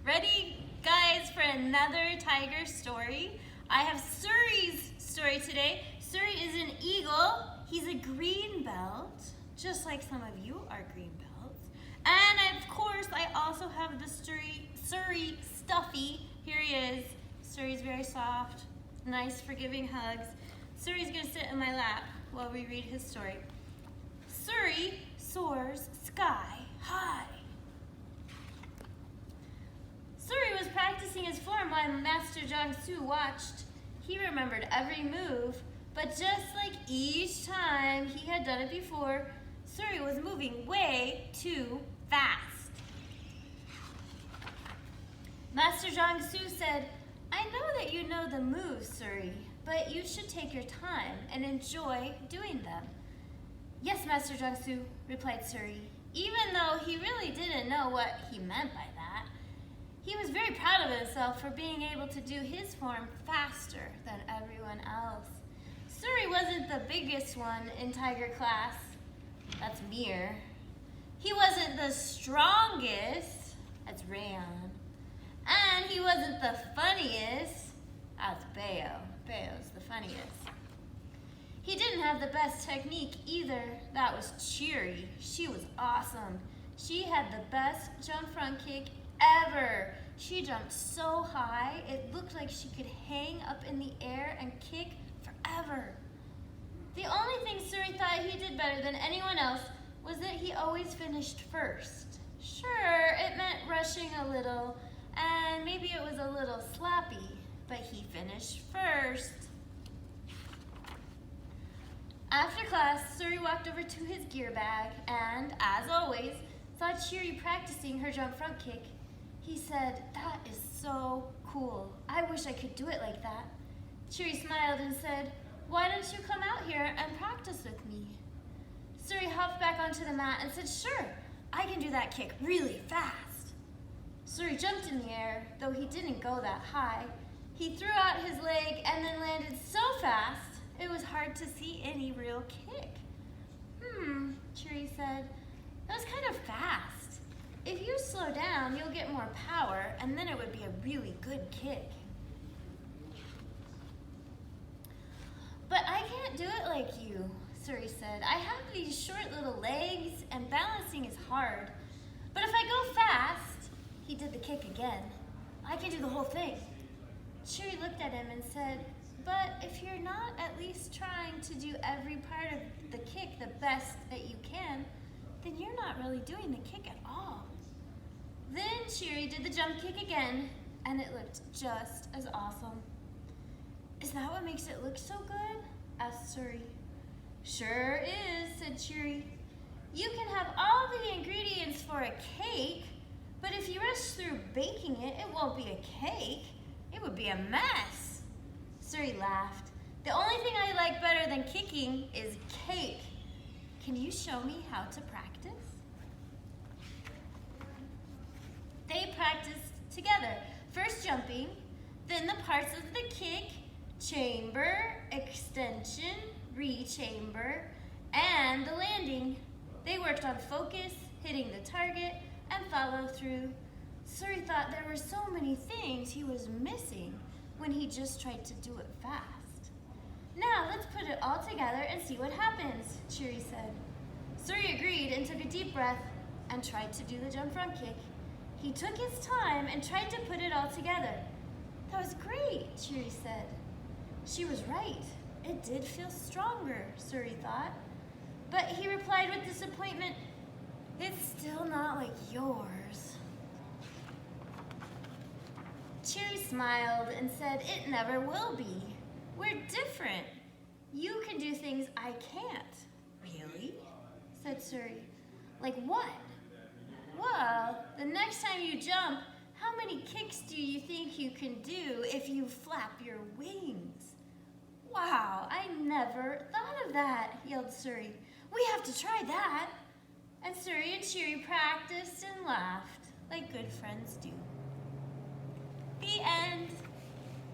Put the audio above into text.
Ready, guys, for another tiger story? I have Suri's story today. Suri is an eagle. He's a green belt, just like some of you are green belts. And of course, I also have the Suri stuffy. Here he is. Suri's very soft, nice, forgiving hugs. Suri's gonna sit in my lap while we read his story. Suri soars sky high. Suri was practicing his form while Master Jiangsu watched. He remembered every move, but just like each time he had done it before, Suri was moving way too fast. Master Jiangsu said, "I know that you know the moves, Suri, but you should take your time and enjoy doing them." "Yes, Master Jiangsu," replied Suri, even though he really didn't know what he meant by that. He was very proud of himself for being able to do his form faster than everyone else. Suri wasn't the biggest one in tiger class. That's Mir. He wasn't the strongest. That's Rayon. And he wasn't the funniest. That's Bayo. Bayo's the funniest. He didn't have the best technique either. That was Cheery. She was awesome. She had the best jump front kick ever. She jumped so high, it looked like she could hang up in the air and kick forever. The only thing Suri thought he did better than anyone else was that he always finished first. Sure, it meant rushing a little, and maybe it was a little sloppy, but he finished first. After class, Suri walked over to his gear bag and, as always, saw Cheery practicing her jump front kick. He said, "That is so cool. I wish I could do it like that." Cheery smiled and said, "Why don't you come out here and practice with me?" Suri hopped back onto the mat and said, "Sure, I can do that kick really fast." Suri jumped in the air, though he didn't go that high. He threw out his leg and then landed so fast, it was hard to see any real kick. Cheery said, "That was kind of fast. If you slow down, you'll get more power, and then it would be a really good kick." "But I can't do it like you," Suri said. "I have these short little legs, and balancing is hard. But if I go fast," he did the kick again, "I can do the whole thing." Cheery looked at him and said, "But if you're not at least trying to do every part of the kick the best that you can, then you're not really doing the kick at all." Then Cheery did the jump kick again, and it looked just as awesome. "Is that what makes it look so good?" asked Suri. "Sure is," said Cheery. "You can have all the ingredients for a cake, but if you rush through baking it, it won't be a cake. It would be a mess." Suri laughed. "The only thing I like better than kicking is cake. Can you show me how to practice?" They practiced together, first jumping, then the parts of the kick, chamber, extension, re-chamber, and the landing. They worked on focus, hitting the target, and follow through. Suri thought there were so many things he was missing when he just tried to do it fast. "Now let's put it all together and see what happens," Cheery said. Suri agreed and took a deep breath and tried to do the jump front kick. He took his time and tried to put it all together. "That was great," Cheery said. She was right. It did feel stronger, Suri thought. But he replied with disappointment, "It's still not like yours." Cheery smiled and said, "It never will be. We're different. You can do things I can't." "Really?" said Suri. "Like what?" "Well, the next time you jump, how many kicks do you think you can do if you flap your wings?" "Wow, I never thought of that," yelled Suri. "We have to try that." And Suri and Cheery practiced and laughed like good friends do. The end.